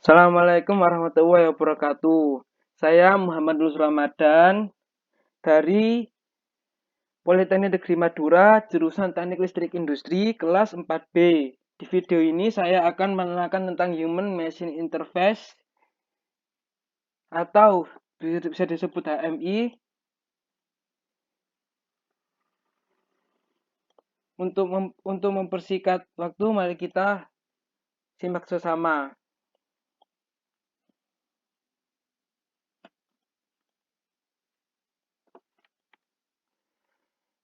Assalamualaikum warahmatullahi wabarakatuh. Saya Muhammad Lutfi Ramadan dari Politeknik Negeri Madura, jurusan Teknik Listrik Industri, kelas 4B. Di video ini saya akan menerangkan tentang Human Machine Interface atau bisa disebut HMI. Untuk mempersingkat waktu, mari kita simak sesama.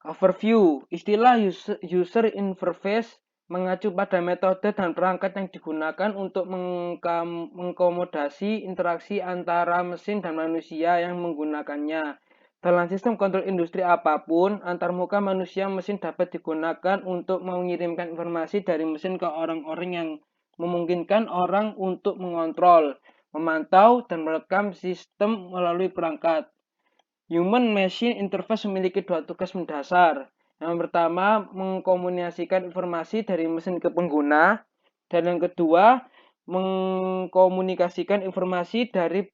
Overview. Istilah user interface mengacu pada metode dan perangkat yang digunakan untuk mengakomodasi interaksi antara mesin dan manusia yang menggunakannya. Dalam sistem kontrol industri apapun, antarmuka manusia-mesin dapat digunakan untuk mengirimkan informasi dari mesin ke orang-orang yang memungkinkan orang untuk mengontrol, memantau, dan merekam sistem melalui perangkat. Human Machine Interface memiliki dua tugas mendasar. Yang pertama, mengkomunikasikan informasi dari mesin ke pengguna, dan yang kedua, mengkomunikasikan informasi dari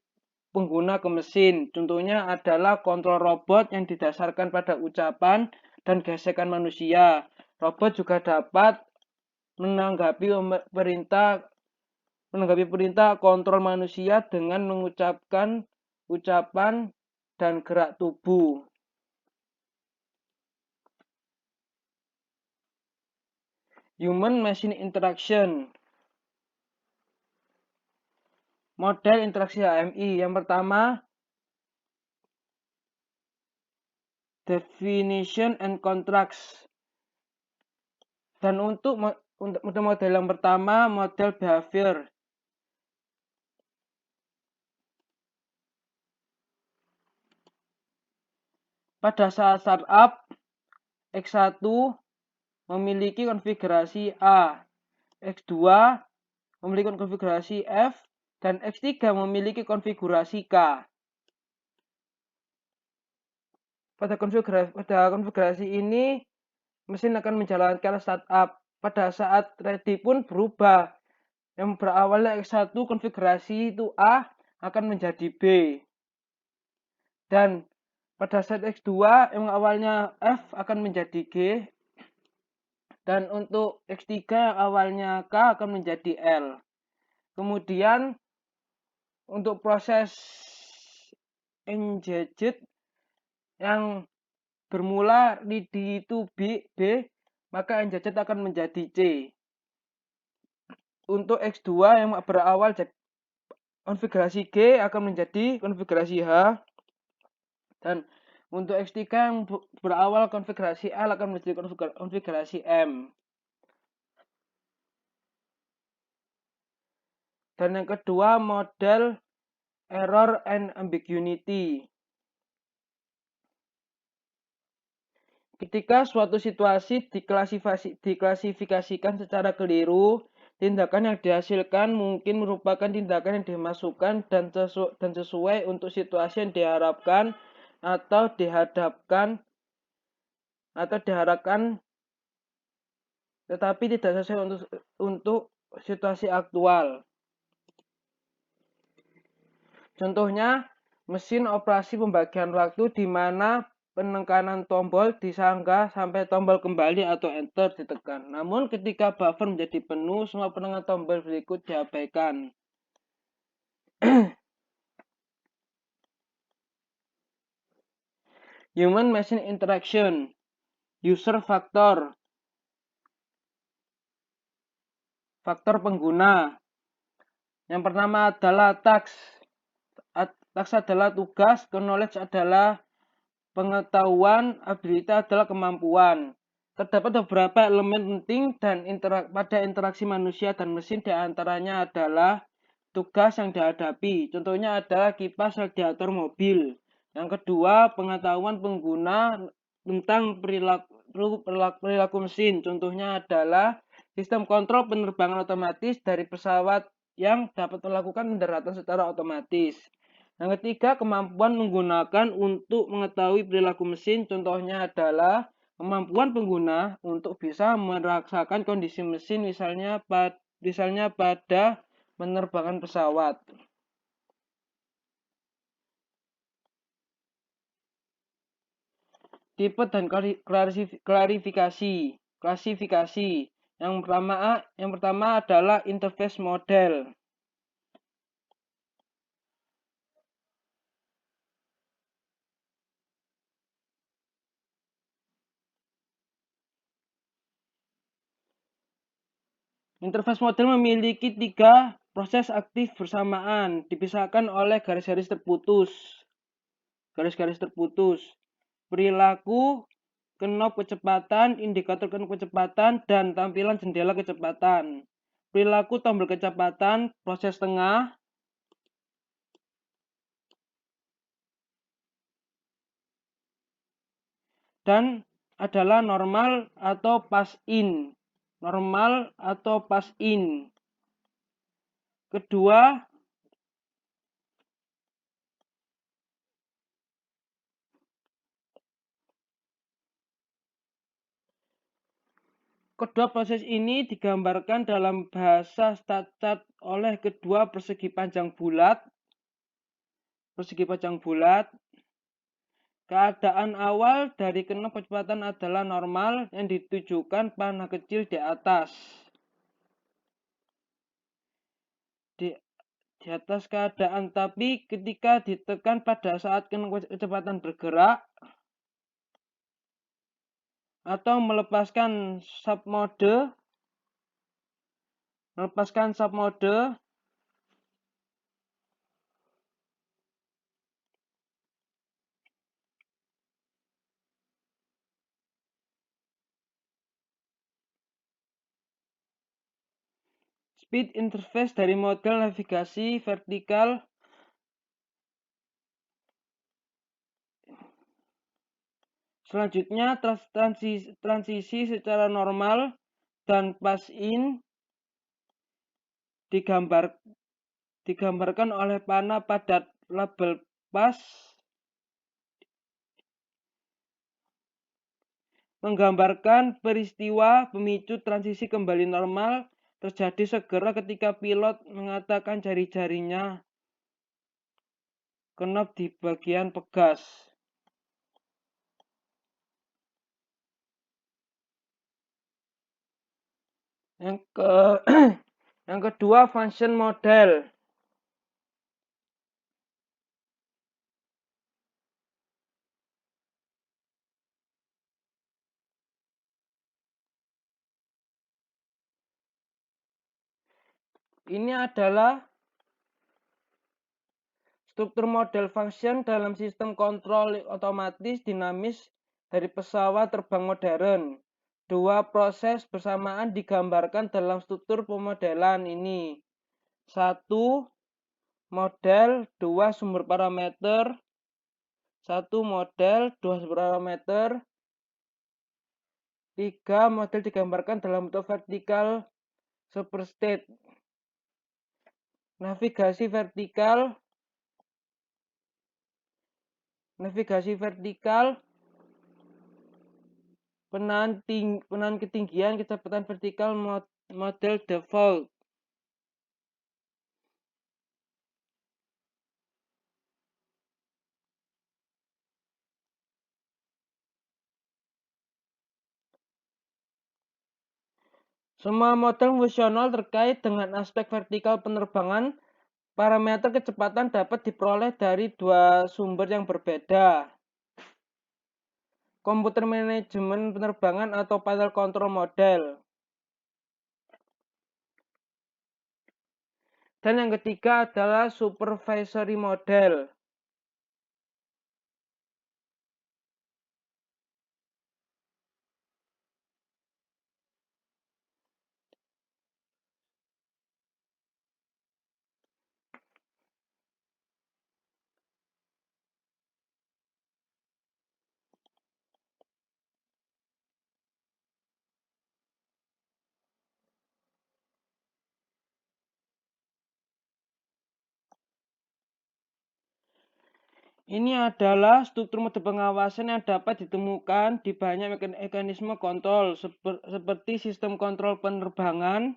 pengguna ke mesin. Contohnya adalah kontrol robot yang didasarkan pada ucapan dan gesekan manusia. Robot juga dapat menanggapi perintah kontrol manusia dengan mengucapkan ucapan dan gerak tubuh. Human Machine Interaction. Model interaksi HMI. Yang pertama, definition and contracts. Dan untuk model yang pertama, model behavior. Pada saat startup, X1 memiliki konfigurasi A, X2 memiliki konfigurasi F, dan X3 memiliki konfigurasi K. Pada konfigurasi ini, mesin akan menjalankan startup. Pada saat ready pun berubah. Yang berawalnya X1 konfigurasi itu A akan menjadi B. Dan pada saat X2 yang awalnya F akan menjadi G. Dan untuk X3 yang awalnya K akan menjadi L. Kemudian untuk proses engaged yang bermula di itu B, maka engaged akan menjadi C. Untuk X2 yang berawal konfigurasi G akan menjadi konfigurasi H. Dan untuk X3 yang berawal konfigurasi L akan menjadi konfigurasi M. Dan yang kedua, model error and ambiguity. Ketika suatu situasi diklasifikasikan secara keliru, tindakan yang dihasilkan mungkin merupakan tindakan yang dimasukkan dan sesuai untuk situasi yang diharapkan atau diharapkan, tetapi tidak sesuai untuk situasi aktual. Contohnya, mesin operasi pembagian waktu di mana penekanan tombol disanggah sampai tombol kembali atau enter ditekan. Namun ketika buffer menjadi penuh, semua penekanan tombol berikut diabaikan. Human Machine Interaction. User Factor. Faktor pengguna. Yang pertama adalah task. Task adalah tugas, knowledge adalah pengetahuan, ability adalah kemampuan. Terdapat beberapa elemen penting dan pada interaksi manusia dan mesin, diantaranya adalah tugas yang dihadapi. Contohnya adalah kipas radiator mobil. Yang kedua, pengetahuan pengguna tentang perilaku mesin. Contohnya adalah sistem kontrol penerbangan otomatis dari pesawat yang dapat melakukan pendaratan secara otomatis. Yang ketiga, kemampuan menggunakan untuk mengetahui perilaku mesin. Contohnya adalah kemampuan pengguna untuk bisa merasakan kondisi mesin, misalnya pada penerbangan pesawat. Tipe dan klasifikasi. Yang pertama adalah interface model. Interface model memiliki 3 proses aktif bersamaan, dipisahkan oleh garis-garis terputus. Perilaku, knob kecepatan, indikator knob kecepatan, dan tampilan jendela kecepatan. Perilaku tombol kecepatan, proses tengah, dan adalah normal atau pass in. Kedua, proses ini digambarkan dalam bahasa StatChart oleh kedua persegi panjang bulat. Keadaan awal dari knob kecepatan adalah normal yang ditujukan panah kecil di atas. Di atas keadaan, tapi ketika ditekan pada saat knob kecepatan bergerak atau melepaskan submode, speed interface dari model navigasi vertikal selanjutnya transisi secara normal dan pass in digambarkan oleh panah padat label pass, menggambarkan peristiwa pemicu transisi kembali normal terjadi segera ketika pilot mengatakan jari-jarinya knob di bagian pegas. Yang kedua, function model. Ini adalah struktur model function dalam sistem kontrol otomatis dinamis dari pesawat terbang modern. 2 proses bersamaan digambarkan dalam struktur pemodelan ini. 1 model, 2 sumber parameter. 1 model, 2 sumber parameter. 3 model digambarkan dalam bentuk vertikal superstate. Navigasi vertikal, penahan ketinggian kecepatan vertikal model default. Semua model fungsional terkait dengan aspek vertikal penerbangan. Parameter kecepatan dapat diperoleh dari 2 sumber yang berbeda. Komputer manajemen penerbangan atau panel kontrol model. Dan yang ketiga adalah supervisory model. Ini adalah struktur mode pengawasan yang dapat ditemukan di banyak mekanisme kontrol seperti sistem kontrol penerbangan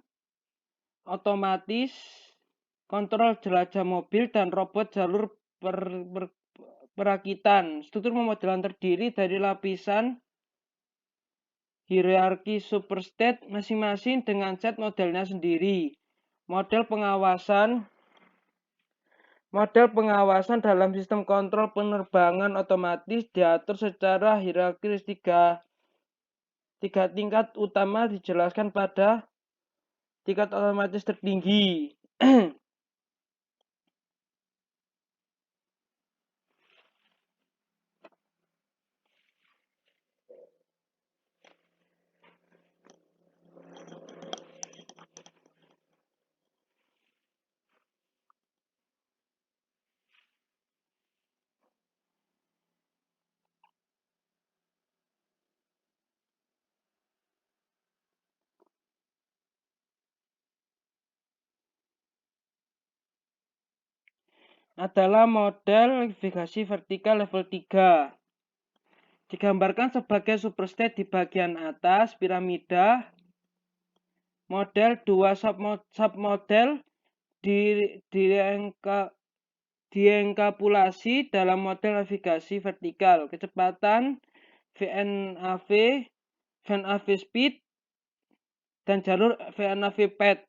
otomatis, kontrol jelajah mobil, dan robot jalur perakitan. Struktur pemodelan terdiri dari lapisan hierarki superstate masing-masing dengan set modelnya sendiri. Model pengawasan dalam sistem kontrol penerbangan otomatis diatur secara hierarkis tiga tingkat utama dijelaskan pada tingkat otomatis tertinggi. Adalah model navigasi vertikal level 3. Digambarkan sebagai superstate di bagian atas piramida. Model 2 submodel dienkapsulasi dalam model navigasi vertikal. Kecepatan VNAV speed, dan jalur VNAV path.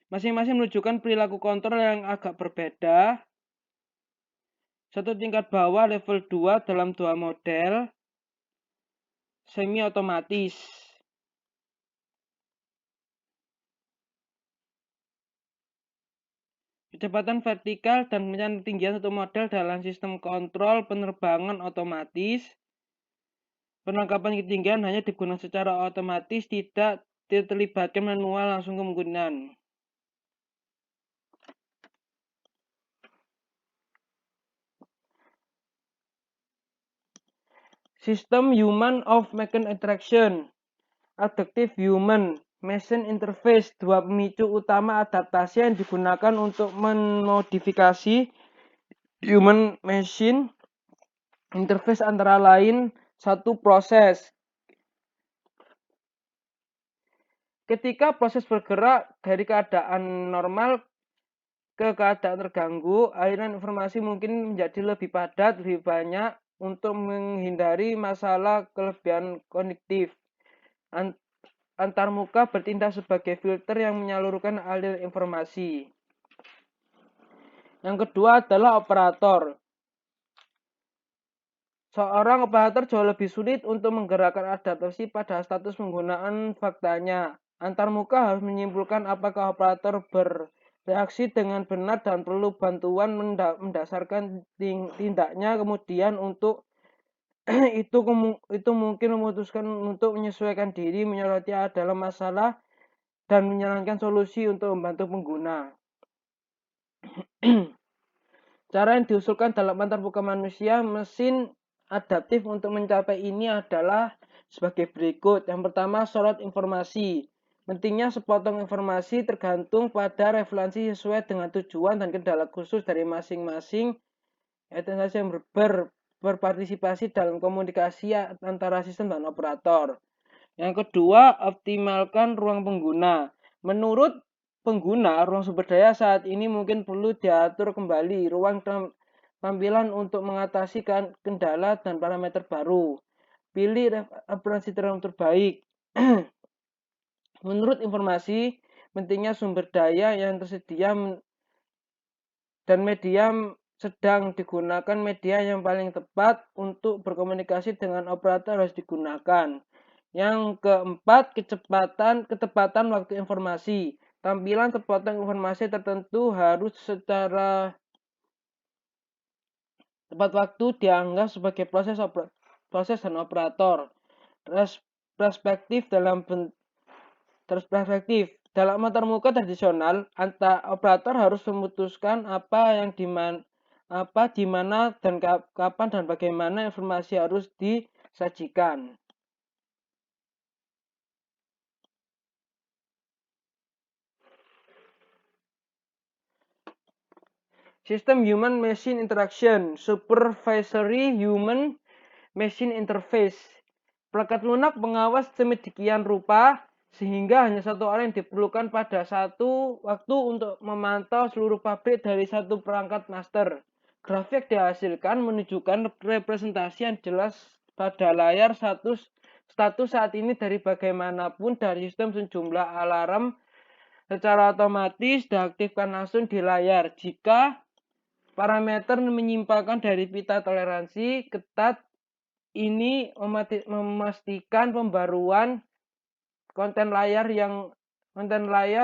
Masing-masing menunjukkan perilaku kontrol yang agak berbeda. Satu tingkat bawah level 2 dalam dua model semi otomatis. Kecepatan vertikal dan ketinggian satu model dalam sistem kontrol penerbangan otomatis. Penangkapan ketinggian hanya digunakan secara otomatis, tidak terlibatkan manual langsung kemungkinan. Sistem Human of Machine Interaction. Adaptive Human Machine Interface. Dua pemicu utama adaptasi yang digunakan untuk memodifikasi Human Machine Interface antara lain satu proses. Ketika proses bergerak dari keadaan normal ke keadaan terganggu, aliran informasi mungkin menjadi lebih padat, lebih banyak untuk menghindari masalah kelebihan kognitif. Antarmuka bertindak sebagai filter yang menyalurkan aliran informasi. Yang kedua adalah operator. Seorang operator jauh lebih sulit untuk menggerakkan adaptasi pada status penggunaan faktanya. Antarmuka harus menyimpulkan apakah operator bereaksi dengan benar dan perlu bantuan mendasarkan tindaknya. Kemudian untuk itu mungkin memutuskan untuk menyesuaikan diri, menyoroti adalah masalah, dan menyarankan solusi untuk membantu pengguna. Cara yang diusulkan dalam antarmuka manusia mesin adaptif untuk mencapai ini adalah sebagai berikut. Yang pertama, sorot informasi. Pentingnya sepotong informasi tergantung pada referensi sesuai dengan tujuan dan kendala khusus dari masing-masing entitas yang berpartisipasi dalam komunikasi antara sistem dan operator. Yang kedua, optimalkan ruang pengguna. Menurut pengguna, ruang sumber daya saat ini mungkin perlu diatur kembali ruang tampilan untuk mengatasi kendala dan parameter baru. Pilih referensi terbaik. Menurut informasi, pentingnya sumber daya yang tersedia dan media sedang digunakan media yang paling tepat untuk berkomunikasi dengan operator harus digunakan. Yang keempat, ketepatan waktu informasi. Tampilan sepotong informasi tertentu harus secara tepat waktu dianggap sebagai proses dan operator. Perspektif dalam antarmuka tradisional, operator harus memutuskan di mana dan kapan dan bagaimana informasi harus disajikan. Sistem Human Machine Interaction, Supervisory Human Machine Interface. Perangkat lunak pengawas sedemikian rupa sehingga hanya satu orang yang diperlukan pada satu waktu untuk memantau seluruh pabrik dari satu perangkat master. Grafik dihasilkan menunjukkan representasi yang jelas pada layar status saat ini dari bagaimanapun dari sistem sejumlah alarm secara otomatis diaktifkan langsung di layar. Jika parameter menyimpangkan dari pita toleransi ketat, ini memastikan pembaruan konten layar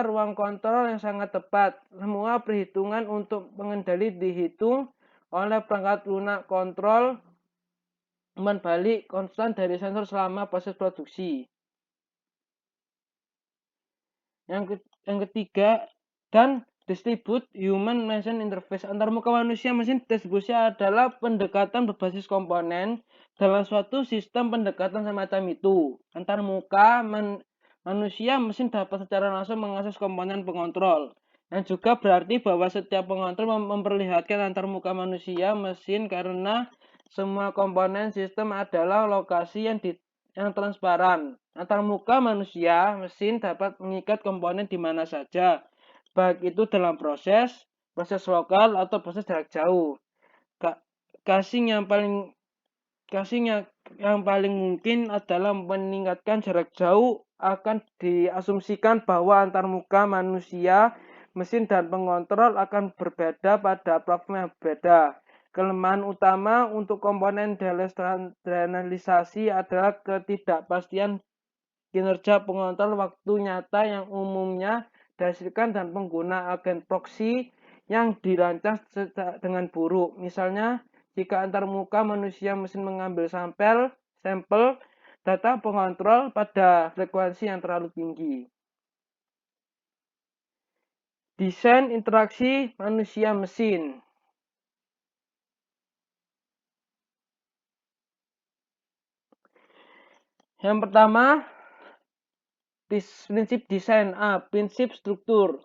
ruang kontrol yang sangat tepat. Semua perhitungan untuk pengendali dihitung oleh perangkat lunak kontrol umpan balik konstan dari sensor selama proses produksi. Yang ketiga, dan distribute human machine interface antarmuka manusia mesin distribusi adalah pendekatan berbasis komponen dalam suatu sistem pendekatan semacam itu. Antarmuka manusia mesin dapat secara langsung mengakses komponen pengontrol, yang juga berarti bahwa setiap pengontrol memperlihatkan antarmuka manusia mesin karena semua komponen sistem adalah lokasi yang transparan. Antarmuka manusia mesin dapat mengikat komponen di mana saja, baik itu dalam proses lokal atau proses jarak jauh. Casing yang paling mungkin adalah meningkatkan jarak jauh. Akan diasumsikan bahwa antarmuka manusia mesin dan pengontrol akan berbeda pada platform yang berbeda. Kelemahan utama untuk komponen desentralisasi adalah ketidakpastian kinerja pengontrol waktu nyata yang umumnya dihasilkan dan pengguna agen proxy yang dirancang dengan buruk. Misalnya, jika antarmuka manusia mesin mengambil sampel data pengontrol pada frekuensi yang terlalu tinggi. Desain interaksi manusia mesin. Yang pertama, prinsip desain A, prinsip struktur.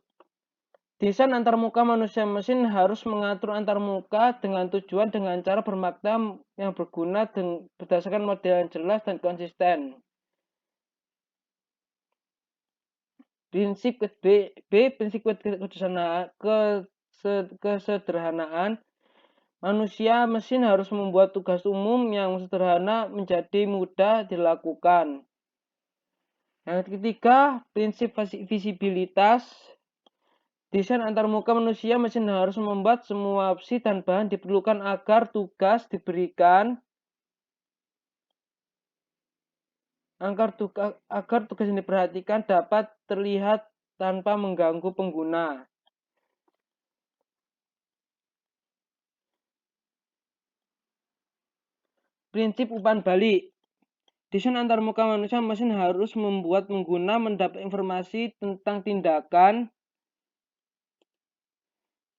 Desain antarmuka manusia mesin harus mengatur antarmuka dengan tujuan dengan cara bermakna yang berguna berdasarkan model yang jelas dan konsisten. Prinsip B, prinsip kesederhanaan. Manusia mesin harus membuat tugas umum yang sederhana menjadi mudah dilakukan. Yang ketiga, prinsip visibilitas. Desain antarmuka manusia mesin harus membuat semua opsi dan bahan diperlukan agar tugas yang diperhatikan dapat terlihat tanpa mengganggu pengguna. Prinsip umpan balik. Desain antarmuka manusia mesin harus membuat pengguna mendapat informasi tentang tindakan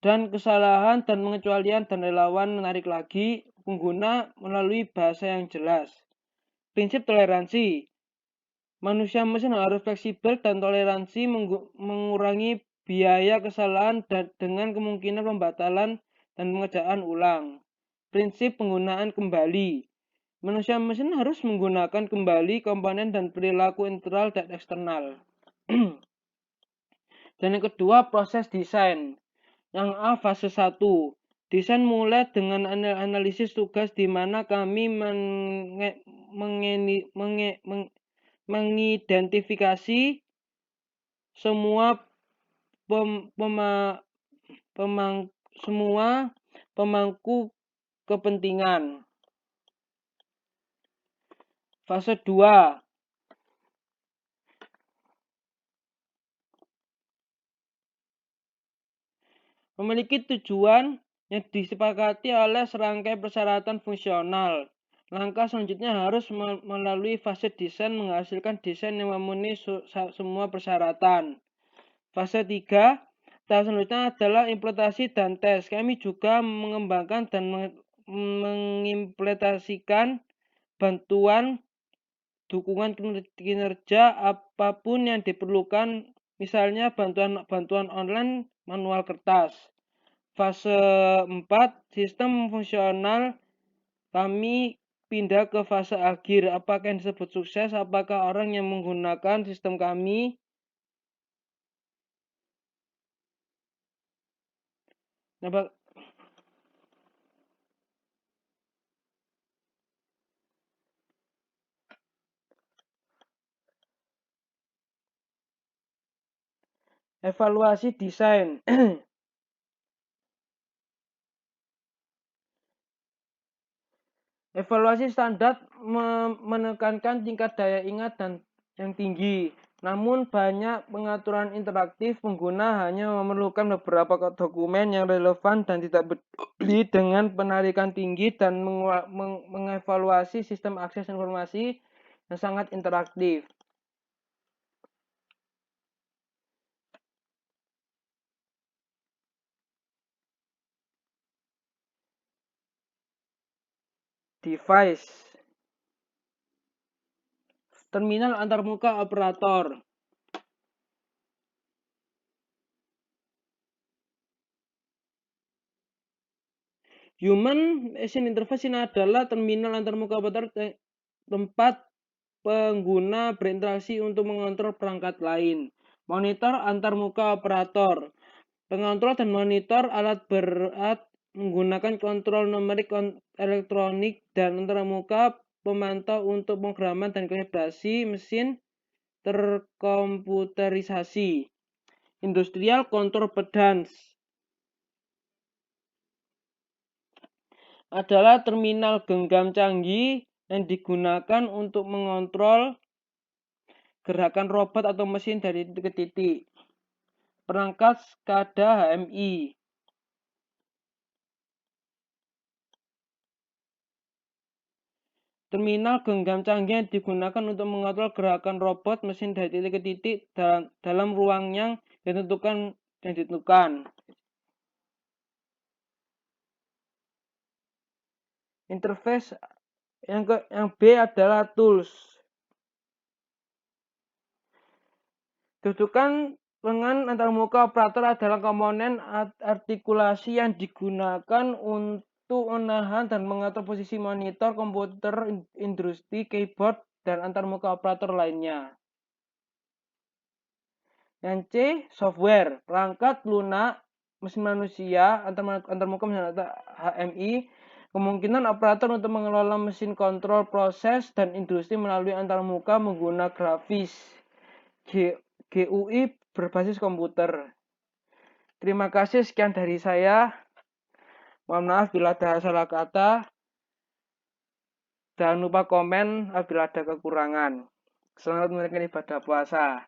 dan kesalahan dan pengecualian dan relawan menarik lagi pengguna melalui bahasa yang jelas. Prinsip toleransi. Manusia mesin harus fleksibel dan toleransi mengurangi biaya kesalahan dengan kemungkinan pembatalan dan pengerjaan ulang. Prinsip penggunaan kembali. Manusia mesin harus menggunakan kembali komponen dan perilaku internal dan eksternal. Dan yang kedua, proses desain. Yang A, fase 1. Desain mulai dengan analisis tugas di mana kami mengidentifikasi semua pemangku kepentingan. Fase 2. Memiliki tujuan yang disepakati oleh serangkai persyaratan fungsional. Langkah selanjutnya harus melalui fase desain menghasilkan desain yang memenuhi semua persyaratan. Fase 3. Tahap selanjutnya adalah implementasi dan tes. Kami juga mengembangkan dan mengimplementasikan bantuan dukungan kinerja apapun yang diperlukan, misalnya bantuan online, manual kertas. Fase 4, sistem fungsional. Kami pindah ke fase akhir. Apakah yang disebut sukses? Apakah orang yang menggunakan sistem kami evaluasi desain. Evaluasi standar menekankan tingkat daya ingat dan yang tinggi. Namun banyak pengaturan interaktif, pengguna hanya memerlukan beberapa dokumen yang relevan dan tidak peduli dengan penarikan tinggi dan mengevaluasi sistem akses informasi yang sangat interaktif. Device. Terminal antarmuka operator. Human Machine Interface ini adalah terminal antarmuka operator tempat pengguna berinteraksi untuk mengontrol perangkat lain. Monitor antarmuka operator. Pengontrol dan monitor alat berat menggunakan kontrol numerik elektronik dan antarmuka pemantau untuk pemrograman dan kalibrasi mesin terkomputerisasi. Industrial Control Pedans adalah terminal genggam canggih yang digunakan untuk mengontrol gerakan robot atau mesin dari titik ke titik. Perangkat SCADA HMI. Terminal genggam canggih yang digunakan untuk mengontrol gerakan robot mesin dari titik ke titik dalam ruang yang ditentukan. Interface yang B adalah tools. Dudukan lengan antarmuka operator adalah komponen artikulasi yang digunakan untuk menahan dan mengatur posisi monitor, komputer, industri, keyboard, dan antarmuka operator lainnya. Yang C, software, perangkat lunak, mesin manusia, antarmuka HMI, kemungkinan operator untuk mengelola mesin kontrol proses dan industri melalui antarmuka menggunakan grafis. GUI berbasis komputer. Terima kasih, sekian dari saya. Mohon maaf bila ada salah kata. Jangan lupa komen apabila ada kekurangan. Selamat menunaikan ibadah puasa.